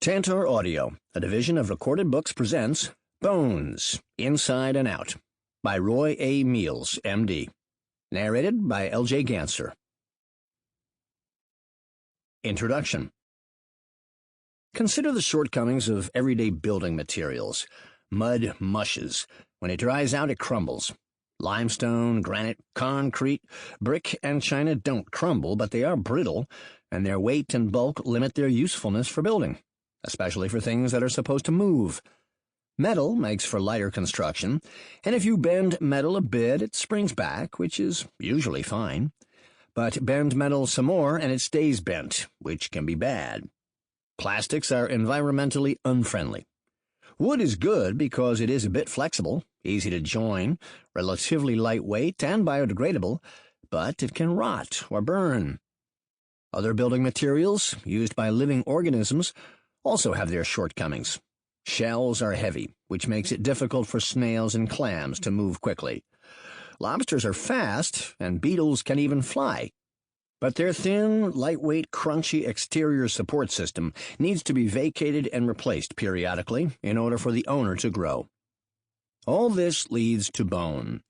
Tantor Audio, a division of Recorded Books, presents Bones, Inside and Out, by Roy A. Meals, M.D., narrated by L.J. Ganser. Introduction. Consider the shortcomings of everyday building materials. Mud mushes. When it dries out, it crumbles. Limestone, granite, concrete, brick, and china don't crumble, but they are brittle, and their weight and bulk limit their usefulness for building, especially for things that are supposed to move. Metal makes for lighter construction, and if you bend metal a bit, it springs back, which is usually fine. But bend metal some more, and it stays bent, which can be bad. Plastics are environmentally unfriendly. Wood is good because it is a bit flexible, easy to join, relatively lightweight, and biodegradable, but it can rot or burn. Other building materials, used by living organisms, also have their shortcomings. Shells are heavy, which makes it difficult for snails and clams to move quickly. Lobsters are fast, and beetles can even fly. But their thin, lightweight, crunchy exterior support system needs to be vacated and replaced periodically in order for the owner to grow. All this leads to bone.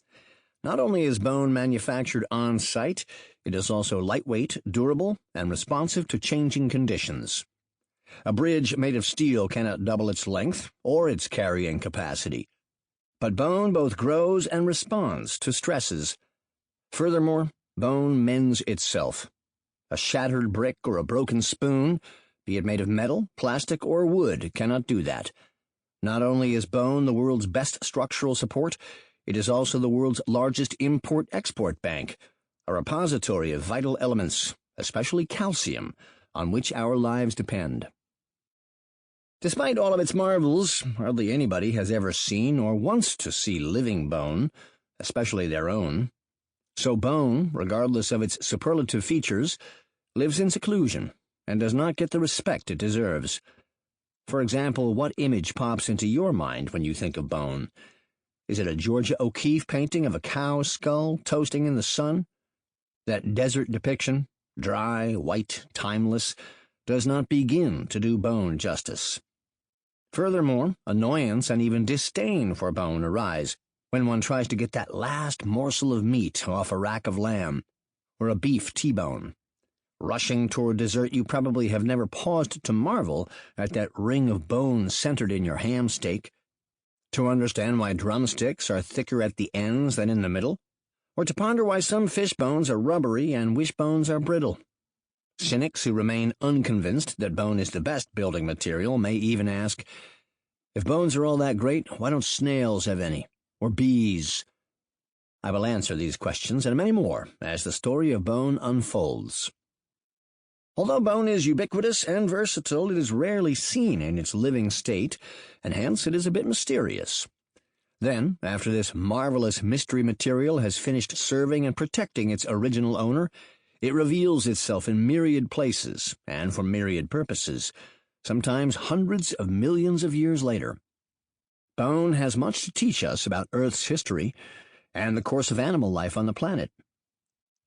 Not only is bone manufactured on-site, it is also lightweight, durable, and responsive to changing conditions. A bridge made of steel cannot double its length or its carrying capacity, but bone both grows and responds to stresses. Furthermore, bone mends itself. A shattered brick or a broken spoon, be it made of metal, plastic, or wood, cannot do that. Not only is bone the world's best structural support, it is also the world's largest import-export bank, a repository of vital elements, especially calcium, on which our lives depend. Despite all of its marvels, hardly anybody has ever seen or wants to see living bone, especially their own. So bone, regardless of its superlative features, lives in seclusion and does not get the respect it deserves. For example, what image pops into your mind when you think of bone? Is it a Georgia O'Keeffe painting of a cow's skull toasting in the sun? That desert depiction, dry, white, timeless, does not begin to do bone justice. Furthermore, annoyance and even disdain for bone arise when one tries to get that last morsel of meat off a rack of lamb, or a beef T-bone. Rushing toward dessert, you probably have never paused to marvel at that ring of bone centered in your ham steak, to understand why drumsticks are thicker at the ends than in the middle, or to ponder why some fish bones are rubbery and wishbones are brittle. Cynics who remain unconvinced that bone is the best building material may even ask, if bones are all that great, why don't snails have any? Or bees? I will answer these questions and many more as the story of bone unfolds. Although bone is ubiquitous and versatile, it is rarely seen in its living state, and hence it is a bit mysterious. Then, after this marvelous mystery material has finished serving and protecting its original owner, it reveals itself in myriad places and for myriad purposes, sometimes hundreds of millions of years later. Bone has much to teach us about Earth's history and the course of animal life on the planet.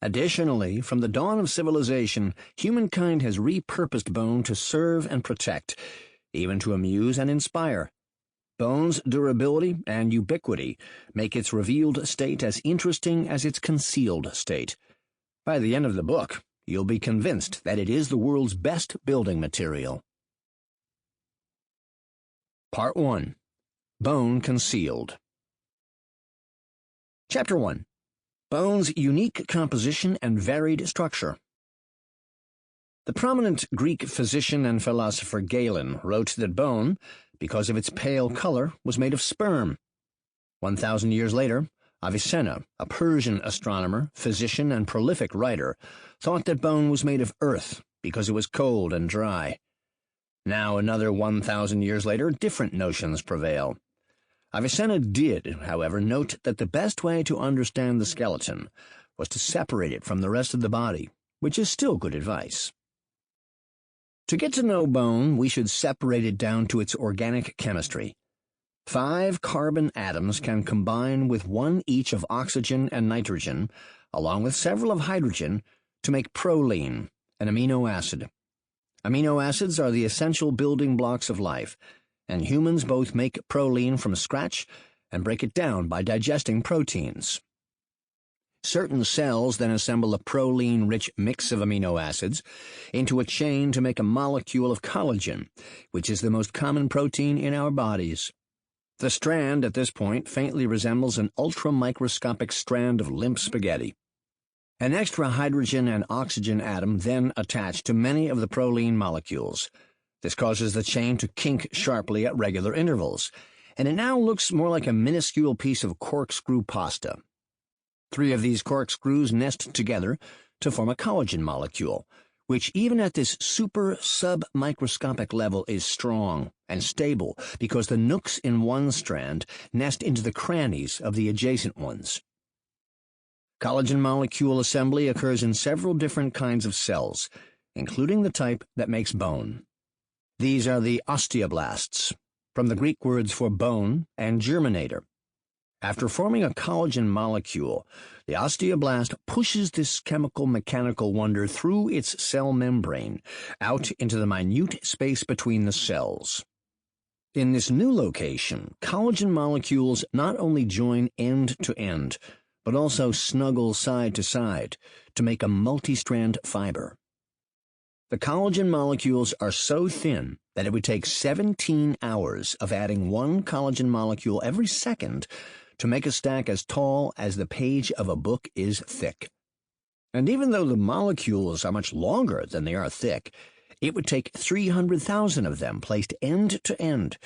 Additionally, from the dawn of civilization, humankind has repurposed bone to serve and protect, even to amuse and inspire. Bone's durability and ubiquity make its revealed state as interesting as its concealed state. By the end of the book, you'll be convinced that it is the world's best building material. Part 1. Bone Concealed. Chapter 1. Bone's Unique Composition and Varied Structure. The prominent Greek physician and philosopher Galen wrote that bone, because of its pale color, was made of sperm. 1,000 years later, Avicenna, a Persian astronomer, physician, and prolific writer, thought that bone was made of earth because it was cold and dry. Now, another 1,000 years later, different notions prevail. Avicenna did, however, note that the best way to understand the skeleton was to separate it from the rest of the body, which is still good advice. To get to know bone, we should separate it down to its organic chemistry. 5 carbon atoms can combine with 1 each of oxygen and nitrogen, along with several of hydrogen, to make proline, an amino acid. Amino acids are the essential building blocks of life, and humans both make proline from scratch and break it down by digesting proteins. Certain cells then assemble a proline-rich mix of amino acids into a chain to make a molecule of collagen, which is the most common protein in our bodies. The strand at this point faintly resembles an ultramicroscopic strand of limp spaghetti. An extra hydrogen and oxygen atom then attach to many of the proline molecules. This causes the chain to kink sharply at regular intervals, and it now looks more like a minuscule piece of corkscrew pasta. 3 of these corkscrews nest together to form a collagen molecule, which even at this super submicroscopic level is strong and stable because the nooks in one strand nest into the crannies of the adjacent ones. Collagen molecule assembly occurs in several different kinds of cells, including the type that makes bone. These are the osteoblasts, from the Greek words for bone and germinator. After forming a collagen molecule, the osteoblast pushes this chemical-mechanical wonder through its cell membrane, out into the minute space between the cells. In this new location, collagen molecules not only join end to end, but also snuggle side to side to make a multi-strand fiber. The collagen molecules are so thin that it would take 17 hours of adding one collagen molecule every second to make a stack as tall as the page of a book is thick. And even though the molecules are much longer than they are thick, it would take 300,000 of them placed end to end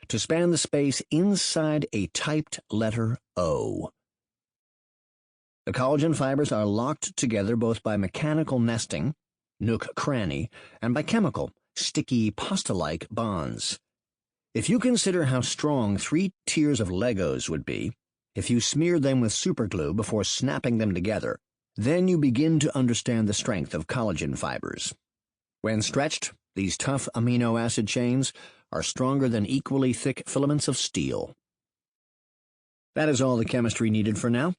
to span the space inside a typed letter O. The collagen fibers are locked together both by mechanical nesting, nook cranny, and by chemical, sticky pasta-like bonds. If you consider how strong 3 tiers of Legos would be, if you smeared them with superglue before snapping them together, then you begin to understand the strength of collagen fibers. When stretched, these tough amino acid chains are stronger than equally thick filaments of steel. That is all the chemistry needed for now.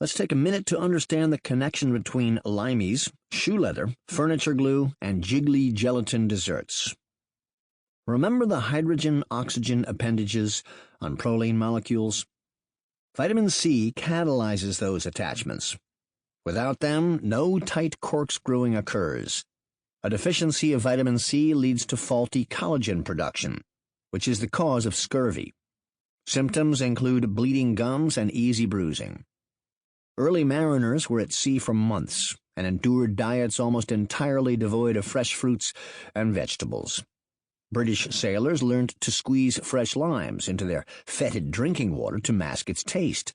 Let's take a minute to understand the connection between limeys, shoe leather, furniture glue, and jiggly gelatin desserts. Remember the hydrogen-oxygen appendages on proline molecules? Vitamin C catalyzes those attachments. Without them, no tight corkscrewing occurs. A deficiency of vitamin C leads to faulty collagen production, which is the cause of scurvy. Symptoms include bleeding gums and easy bruising. Early mariners were at sea for months and endured diets almost entirely devoid of fresh fruits and vegetables. British sailors learned to squeeze fresh limes into their fetid drinking water to mask its taste.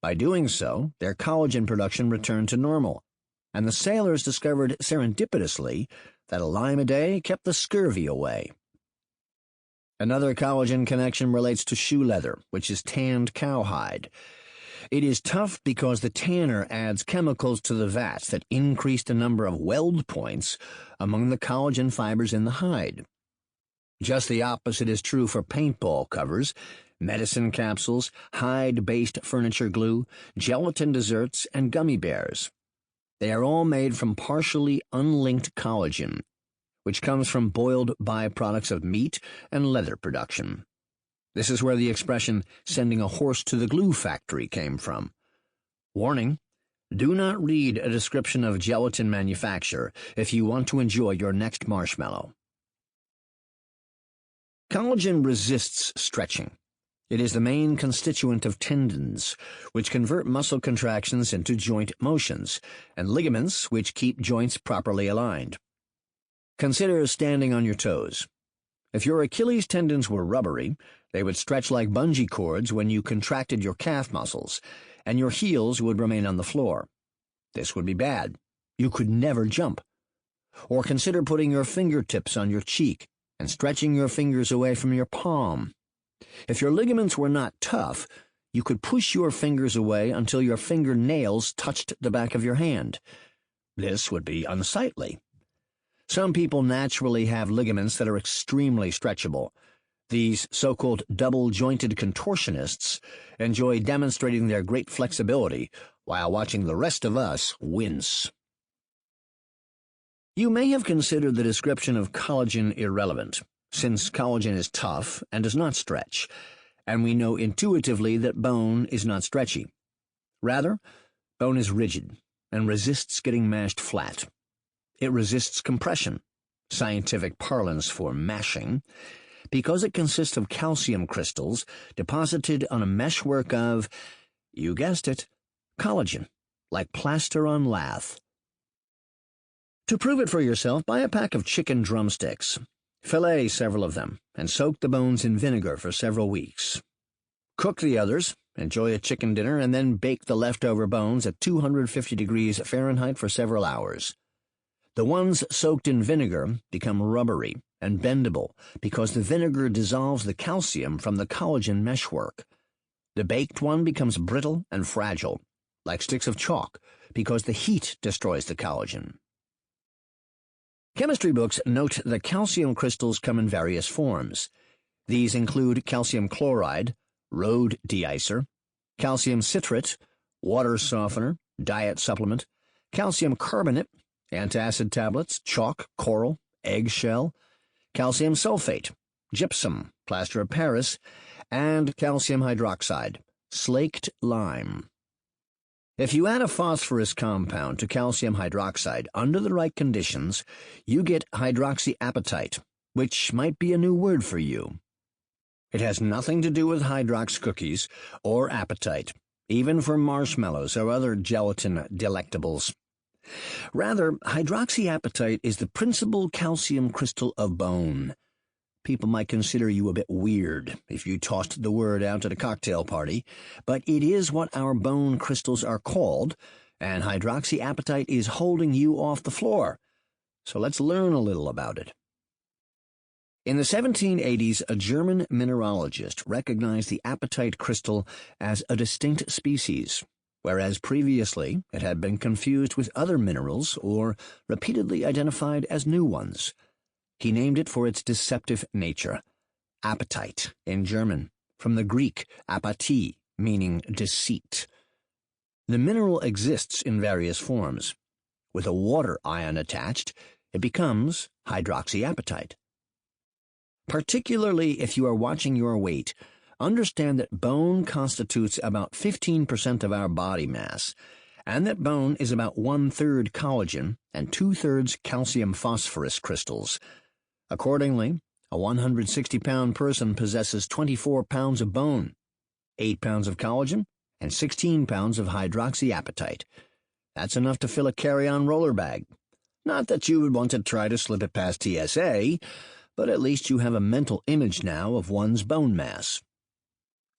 By doing so, their collagen production returned to normal, and the sailors discovered serendipitously that a lime a day kept the scurvy away. Another collagen connection relates to shoe leather, which is tanned cowhide. It is tough because the tanner adds chemicals to the vats that increase the number of weld points among the collagen fibers in the hide. Just the opposite is true for paintball covers, medicine capsules, hide-based furniture glue, gelatin desserts, and gummy bears. They are all made from partially unlinked collagen, which comes from boiled byproducts of meat and leather production. This is where the expression, sending a horse to the glue factory, came from. Warning, do not read a description of gelatin manufacture if you want to enjoy your next marshmallow. Collagen resists stretching. It is the main constituent of tendons, which convert muscle contractions into joint motions, and ligaments, which keep joints properly aligned. Consider standing on your toes. If your Achilles tendons were rubbery, they would stretch like bungee cords when you contracted your calf muscles, and your heels would remain on the floor. This would be bad. You could never jump. Or consider putting your fingertips on your cheek and stretching your fingers away from your palm. If your ligaments were not tough, you could push your fingers away until your fingernails touched the back of your hand. This would be unsightly. Some people naturally have ligaments that are extremely stretchable. These so-called double-jointed contortionists enjoy demonstrating their great flexibility while watching the rest of us wince. You may have considered the description of collagen irrelevant, since collagen is tough and does not stretch, and we know intuitively that bone is not stretchy. Rather, bone is rigid and resists getting mashed flat. It resists compression, scientific parlance for mashing, because it consists of calcium crystals deposited on a meshwork of, you guessed it, collagen, like plaster on lath. To prove it for yourself, buy a pack of chicken drumsticks. Fillet several of them, and soak the bones in vinegar for several weeks. Cook the others, enjoy a chicken dinner, and then bake the leftover bones at 250 degrees Fahrenheit for several hours. The ones soaked in vinegar become rubbery and bendable because the vinegar dissolves the calcium from the collagen meshwork. The baked one becomes brittle and fragile, like sticks of chalk, because the heat destroys the collagen. Chemistry books note that calcium crystals come in various forms. These include calcium chloride, road deicer, calcium citrate, water softener, diet supplement, calcium carbonate, antacid tablets, chalk, coral, eggshell, calcium sulfate, gypsum, plaster of Paris, and calcium hydroxide, slaked lime. If you add a phosphorus compound to calcium hydroxide under the right conditions, you get hydroxyapatite, which might be a new word for you. It has nothing to do with Hydrox cookies or appetite, even for marshmallows or other gelatin delectables. Rather, hydroxyapatite is the principal calcium crystal of bone. People might consider you a bit weird if you tossed the word out at a cocktail party, but it is what our bone crystals are called, and hydroxyapatite is holding you off the floor. So let's learn a little about it. In the 1780s, a German mineralogist recognized the apatite crystal as a distinct species, whereas previously it had been confused with other minerals or repeatedly identified as new ones. He named it for its deceptive nature, apatite in German, from the Greek apatie, meaning deceit. The mineral exists in various forms. With a water ion attached, it becomes hydroxyapatite. Particularly if you are watching your weight, understand that bone constitutes about 15% of our body mass, and that bone is about 1/3 collagen and 2/3 calcium phosphorus crystals. Accordingly, a 160-pound person possesses 24 pounds of bone, 8 pounds of collagen, and 16 pounds of hydroxyapatite. That's enough to fill a carry-on roller bag. Not that you would want to try to slip it past TSA, but at least you have a mental image now of one's bone mass.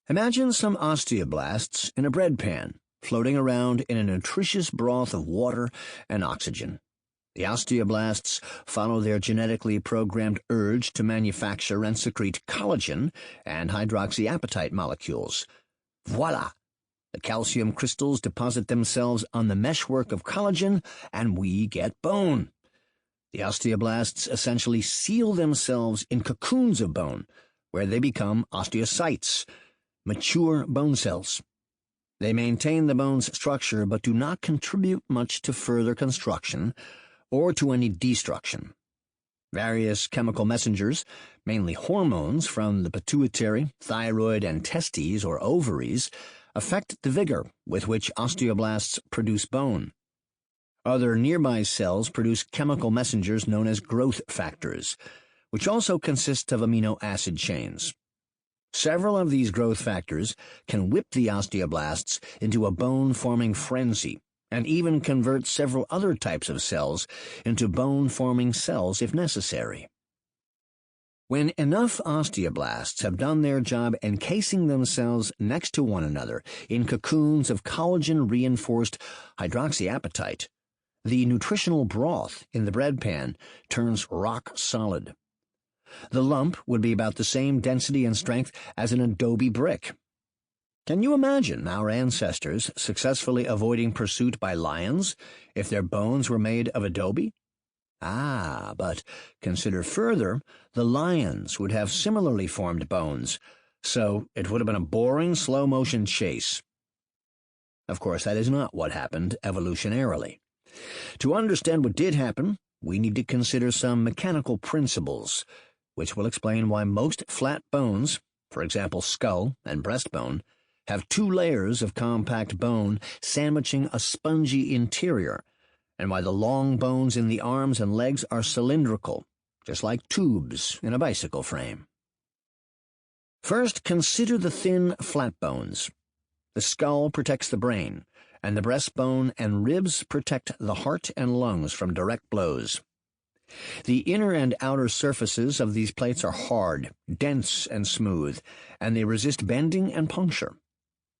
Imagine some osteoblasts in a bread pan, floating around in a nutritious broth of water and oxygen. The osteoblasts follow their genetically programmed urge to manufacture and secrete collagen and hydroxyapatite molecules. Voila! The calcium crystals deposit themselves on the meshwork of collagen, and we get bone. The osteoblasts essentially seal themselves in cocoons of bone, where they become osteocytes, mature bone cells. They maintain the bone's structure but do not contribute much to further construction or to any destruction. Various chemical messengers, mainly hormones from the pituitary, thyroid, and testes or ovaries, affect the vigor with which osteoblasts produce bone. Other nearby cells produce chemical messengers known as growth factors, which also consist of amino acid chains. Several of these growth factors can whip the osteoblasts into a bone-forming frenzy, and even convert several other types of cells into bone-forming cells if necessary. When enough osteoblasts have done their job encasing themselves next to one another in cocoons of collagen-reinforced hydroxyapatite, the nutritional broth in the bread pan turns rock solid. The lump would be about the same density and strength as an adobe brick. Can you imagine our ancestors successfully avoiding pursuit by lions if their bones were made of adobe? But consider further, the lions would have similarly formed bones, so it would have been a boring slow-motion chase. Of course, that is not what happened evolutionarily. To understand what did happen, we need to consider some mechanical principles, which will explain why most flat bones, for example skull and breastbone, have two layers of compact bone sandwiching a spongy interior, and why the long bones in the arms and legs are cylindrical, just like tubes in a bicycle frame. First, consider the thin, flat bones. The skull protects the brain, and the breastbone and ribs protect the heart and lungs from direct blows. The inner and outer surfaces of these plates are hard, dense, and smooth, and they resist bending and puncture.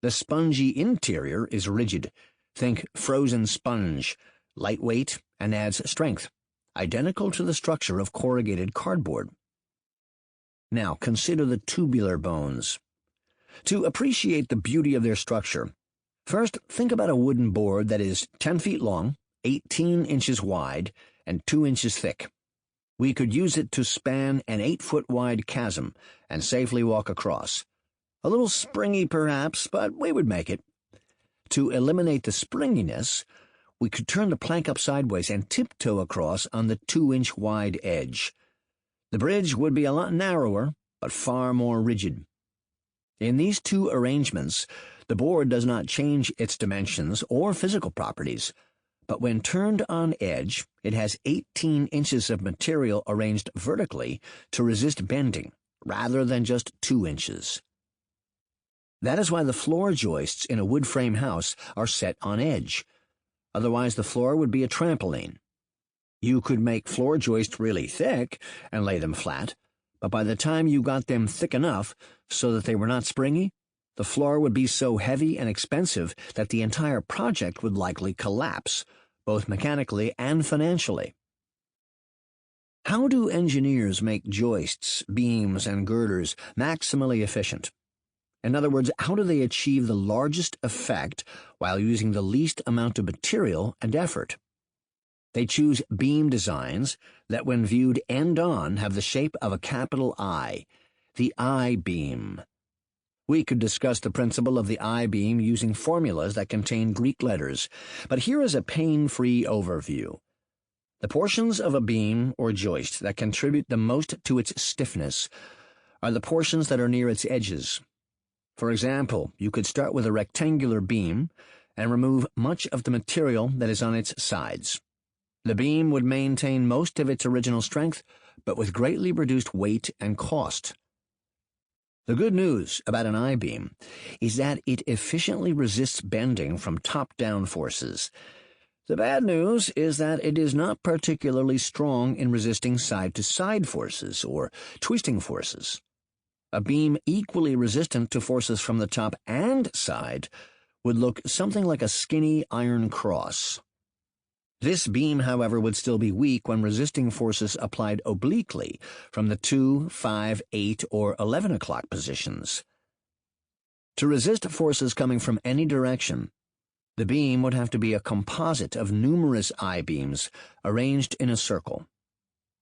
The spongy interior is rigid. Think frozen sponge, lightweight, and adds strength, identical to the structure of corrugated cardboard. Now consider the tubular bones. To appreciate the beauty of their structure, first think about a wooden board that is 10 feet long, 18 inches wide, and 2 inches thick. We could use it to span an 8-foot-wide chasm and safely walk across. A little springy, perhaps, but we would make it. To eliminate the springiness, we could turn the plank up sideways and tiptoe across on the 2-inch wide edge. The bridge would be a lot narrower, but far more rigid. In these two arrangements, the board does not change its dimensions or physical properties, but when turned on edge, it has 18 inches of material arranged vertically to resist bending, rather than just 2 inches. That is why the floor joists in a wood frame house are set on edge. Otherwise, the floor would be a trampoline. You could make floor joists really thick and lay them flat, but by the time you got them thick enough so that they were not springy, the floor would be so heavy and expensive that the entire project would likely collapse, both mechanically and financially. How do engineers make joists, beams, and girders maximally efficient? In other words, how do they achieve the largest effect while using the least amount of material and effort? They choose beam designs that, when viewed end-on, have the shape of a capital I, the I-beam. We could discuss the principle of the I-beam using formulas that contain Greek letters, but here is a pain-free overview. The portions of a beam or joist that contribute the most to its stiffness are the portions that are near its edges. For example, you could start with a rectangular beam and remove much of the material that is on its sides. The beam would maintain most of its original strength, but with greatly reduced weight and cost. The good news about an I-beam is that it efficiently resists bending from top-down forces. The bad news is that it is not particularly strong in resisting side-to-side forces or twisting forces. A beam equally resistant to forces from the top and side would look something like a skinny iron cross. This beam, however, would still be weak when resisting forces applied obliquely from the 2, 5, 8, or 11 o'clock positions. To resist forces coming from any direction, the beam would have to be a composite of numerous I-beams arranged in a circle.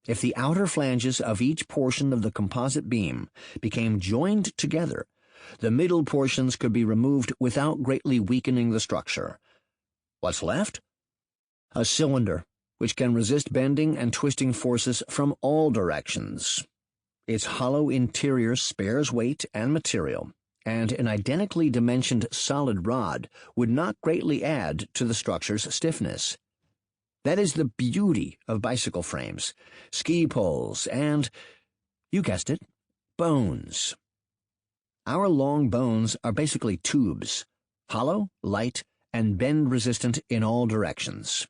If the outer flanges of each portion of the composite beam became joined together, the middle portions could be removed without greatly weakening the structure. What's left? A cylinder, which can resist bending and twisting forces from all directions. Its hollow interior spares weight and material, and an identically dimensioned solid rod would not greatly add to the structure's stiffness. That is the beauty of bicycle frames, ski poles, and, you guessed it, bones. Our long bones are basically tubes, hollow, light, and bend-resistant in all directions.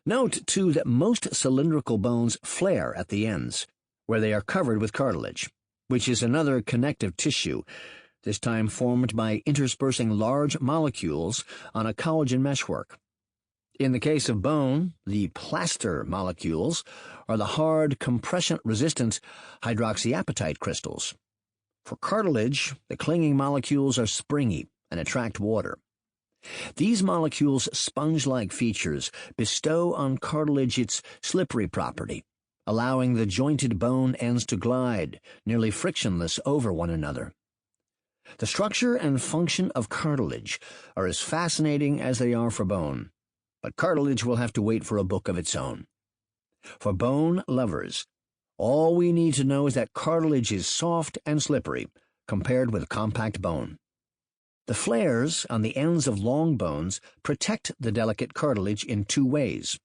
Note, too, that most cylindrical bones flare at the ends, where they are covered with cartilage, which is another connective tissue, this time formed by interspersing large molecules on a collagen meshwork. In the case of bone, the plaster molecules are the hard, compression-resistant hydroxyapatite crystals. For cartilage, the clinging molecules are springy and attract water. These molecules' sponge-like features bestow on cartilage its slippery property, allowing the jointed bone ends to glide, nearly frictionless, over one another. The structure and function of cartilage are as fascinating as they are for bone, but cartilage will have to wait for a book of its own. For bone lovers, all we need to know is that cartilage is soft and slippery compared with compact bone. The flares on the ends of long bones protect the delicate cartilage in two ways.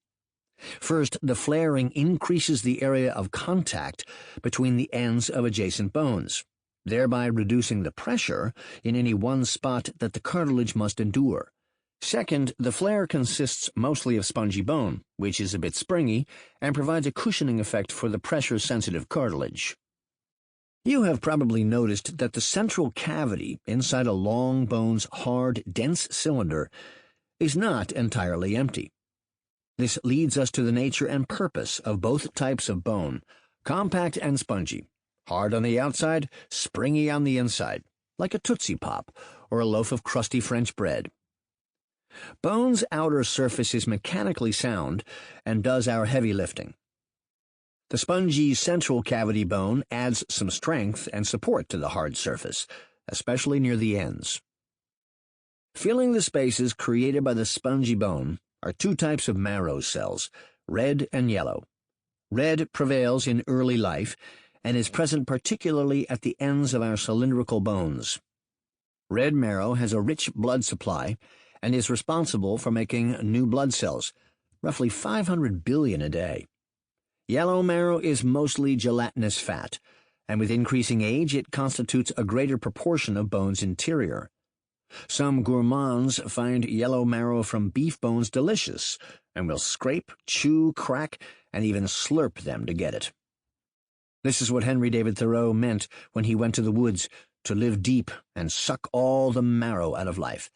First, the flaring increases the area of contact between the ends of adjacent bones, thereby reducing the pressure in any one spot that the cartilage must endure. Second, the flare consists mostly of spongy bone, which is a bit springy and provides a cushioning effect for the pressure-sensitive cartilage. You have probably noticed that the central cavity inside a long bone's hard, dense cylinder is not entirely empty. This leads us to the nature and purpose of both types of bone, compact and spongy, hard on the outside, springy on the inside, like a Tootsie Pop or a loaf of crusty French bread. Bone's outer surface is mechanically sound and does our heavy lifting. The spongy central cavity bone adds some strength and support to the hard surface, especially near the ends. Filling the spaces created by the spongy bone are two types of marrow cells, red and yellow. Red prevails in early life and is present particularly at the ends of our cylindrical bones. Red marrow has a rich blood supply and is responsible for making new blood cells, roughly 500 billion a day. Yellow marrow is mostly gelatinous fat, and with increasing age it constitutes a greater proportion of bone's interior. Some gourmands find yellow marrow from beef bones delicious, and will scrape, chew, crack, and even slurp them to get it. This is what Henry David Thoreau meant when he went to the woods to live deep and suck all the marrow out of life.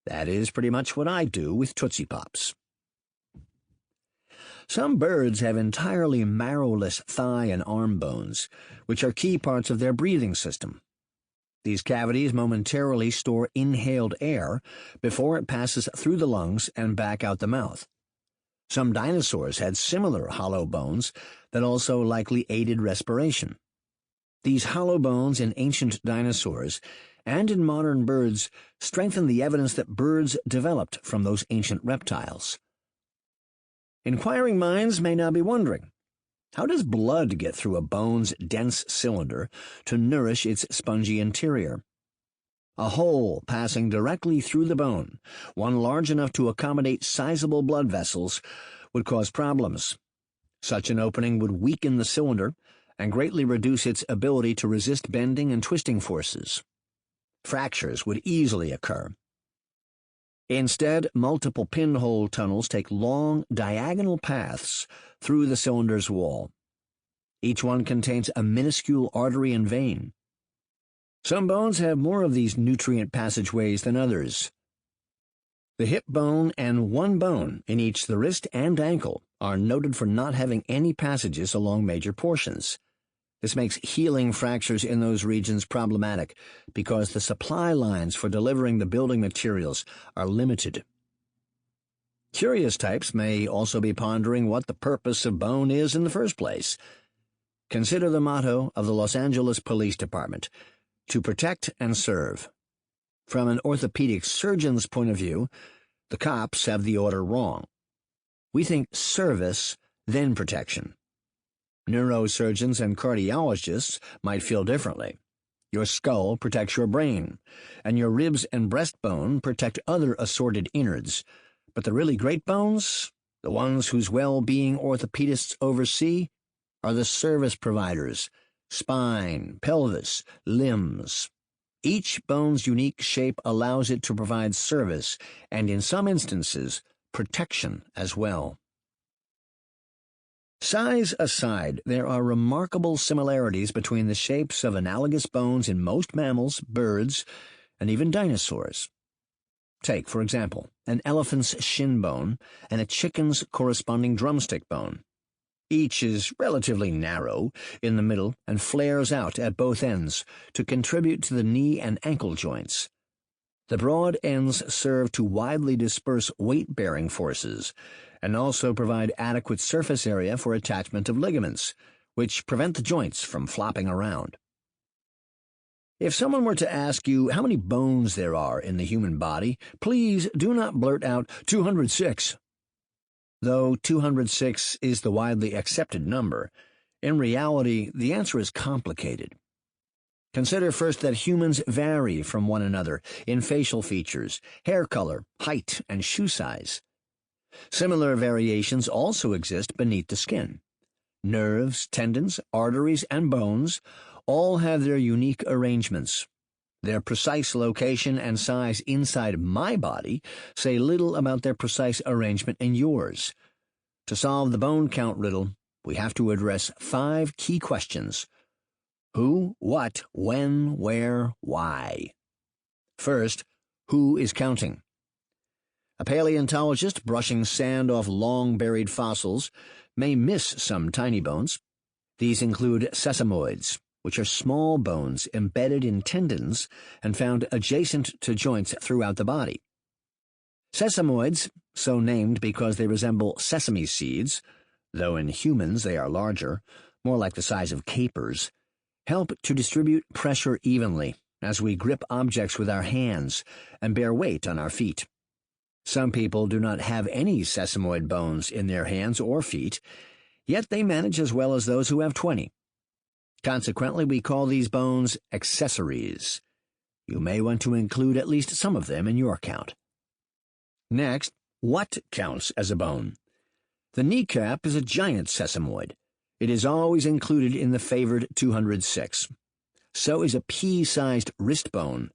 That is pretty much what I do with Tootsie Pops. Some birds have entirely marrowless thigh and arm bones, which are key parts of their breathing system. These cavities momentarily store inhaled air before it passes through the lungs and back out the mouth. Some dinosaurs had similar hollow bones that also likely aided respiration. These hollow bones in ancient dinosaurs and in modern birds strengthen the evidence that birds developed from those ancient reptiles. Inquiring minds may now be wondering, how does blood get through a bone's dense cylinder to nourish its spongy interior? A hole passing directly through the bone, one large enough to accommodate sizable blood vessels, would cause problems. Such an opening would weaken the cylinder and greatly reduce its ability to resist bending and twisting forces. Fractures would easily occur. Instead, multiple pinhole tunnels take long, diagonal paths through the cylinder's wall. Each one contains a minuscule artery and vein. Some bones have more of these nutrient passageways than others. The hip bone and one bone in each the wrist and ankle are noted for not having any passages along major portions. This makes healing fractures in those regions problematic because the supply lines for delivering the building materials are limited. Curious types may also be pondering what the purpose of bone is in the first place. Consider the motto of the Los Angeles Police Department, to protect and serve. From an orthopedic surgeon's point of view, the cops have the order wrong. We think service, then protection. Neurosurgeons and cardiologists might feel differently. Your skull protects your brain, and your ribs and breastbone protect other assorted innards. But the really great bones, the ones whose well-being orthopedists oversee, are the service providers: spine, pelvis, limbs. Each bone's unique shape allows it to provide service, and in some instances, protection as well. Size aside, there are remarkable similarities between the shapes of analogous bones in most mammals, birds, and even dinosaurs. Take, for example, an elephant's shin bone and a chicken's corresponding drumstick bone. Each is relatively narrow in the middle and flares out at both ends to contribute to the knee and ankle joints. The broad ends serve to widely disperse weight-bearing forces and also provide adequate surface area for attachment of ligaments, which prevent the joints from flopping around. If someone were to ask you how many bones there are in the human body, please do not blurt out 206. Though 206 is the widely accepted number, in reality, the answer is complicated. Consider first that humans vary from one another in facial features, hair color, height, and shoe size. Similar variations also exist beneath the skin. Nerves, tendons, arteries, and bones all have their unique arrangements. Their precise location and size inside my body say little about their precise arrangement in yours. To solve the bone count riddle, we have to address 5 key questions: who, what, when, where, why. First, who is counting? A paleontologist brushing sand off long-buried fossils may miss some tiny bones. These include sesamoids, which are small bones embedded in tendons and found adjacent to joints throughout the body. Sesamoids, so named because they resemble sesame seeds, though in humans they are larger, more like the size of capers, help to distribute pressure evenly as we grip objects with our hands and bear weight on our feet. Some people do not have any sesamoid bones in their hands or feet, yet they manage as well as those who have 20. Consequently, we call these bones accessories. You may want to include at least some of them in your count. Next, what counts as a bone? The kneecap is a giant sesamoid. It is always included in the favored 206. So is a pea-sized wrist bone.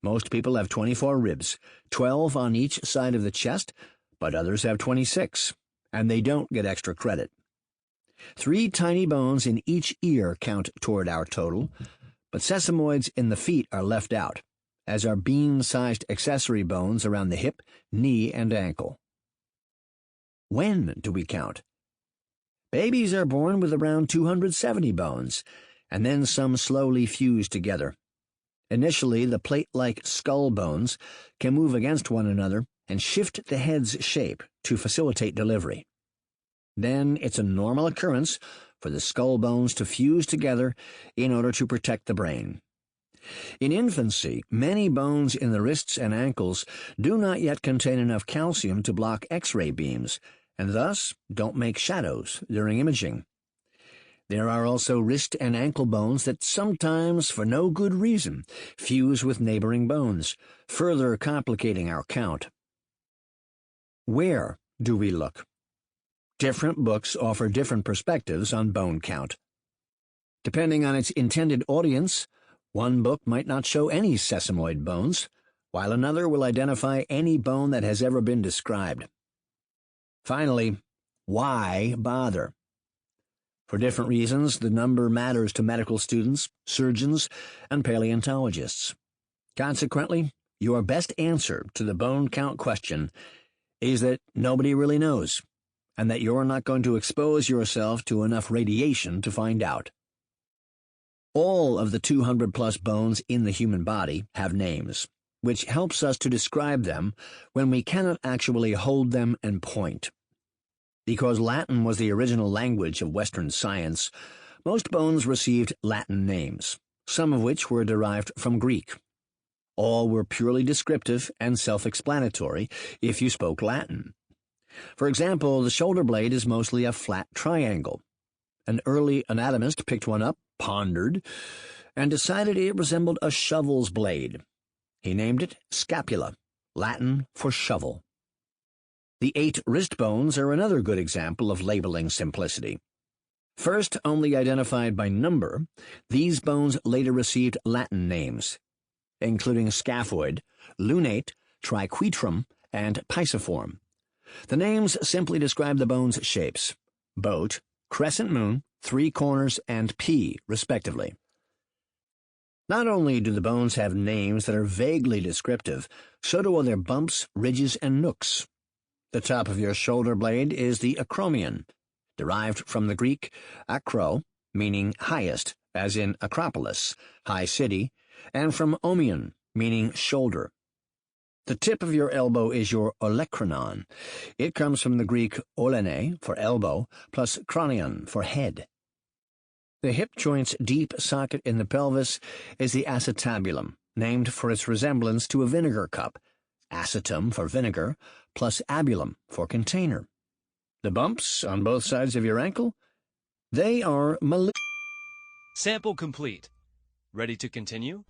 Most people have 24 ribs, 12 on each side of the chest, but others have 26, and they don't get extra credit. 3 tiny bones in each ear count toward our total, but sesamoids in the feet are left out, as are bean-sized accessory bones around the hip, knee, and ankle. When do we count? Babies are born with around 270 bones, and then some slowly fuse together. Initially, the plate-like skull bones can move against one another and shift the head's shape to facilitate delivery. Then it's a normal occurrence for the skull bones to fuse together in order to protect the brain. In infancy, many bones in the wrists and ankles do not yet contain enough calcium to block X-ray beams, and thus don't make shadows during imaging. There are also wrist and ankle bones that sometimes, for no good reason, fuse with neighboring bones, further complicating our count. Where do we look? Different books offer different perspectives on bone count. Depending on its intended audience, one book might not show any sesamoid bones, while another will identify any bone that has ever been described. Finally, why bother? For different reasons, the number matters to medical students, surgeons, and paleontologists. Consequently, your best answer to the bone count question is that nobody really knows, and that you're not going to expose yourself to enough radiation to find out. All of the 200-plus bones in the human body have names, which helps us to describe them when we cannot actually hold them and point. Because Latin was the original language of Western science, most bones received Latin names, some of which were derived from Greek. All were purely descriptive and self-explanatory if you spoke Latin. For example, the shoulder blade is mostly a flat triangle. An early anatomist picked one up, pondered, and decided it resembled a shovel's blade. He named it scapula, Latin for shovel. The 8 wrist bones are another good example of labeling simplicity. First only identified by number, these bones later received Latin names, including scaphoid, lunate, triquetrum, and pisiform. The names simply describe the bone's shapes: boat, crescent moon, 3 corners, and P, respectively. Not only do the bones have names that are vaguely descriptive, so do all their bumps, ridges, and nooks. The top of your shoulder blade is the acromion, derived from the Greek akro, meaning highest, as in Acropolis, high city, and from omion, meaning shoulder. The tip of your elbow is your olecranon. It comes from the Greek olene, for elbow, plus cranion, for head. The hip joint's deep socket in the pelvis is the acetabulum, named for its resemblance to a vinegar cup, acetum for vinegar, plus abulum for container. The bumps on both sides of your ankle? They are Sample complete. Ready to continue?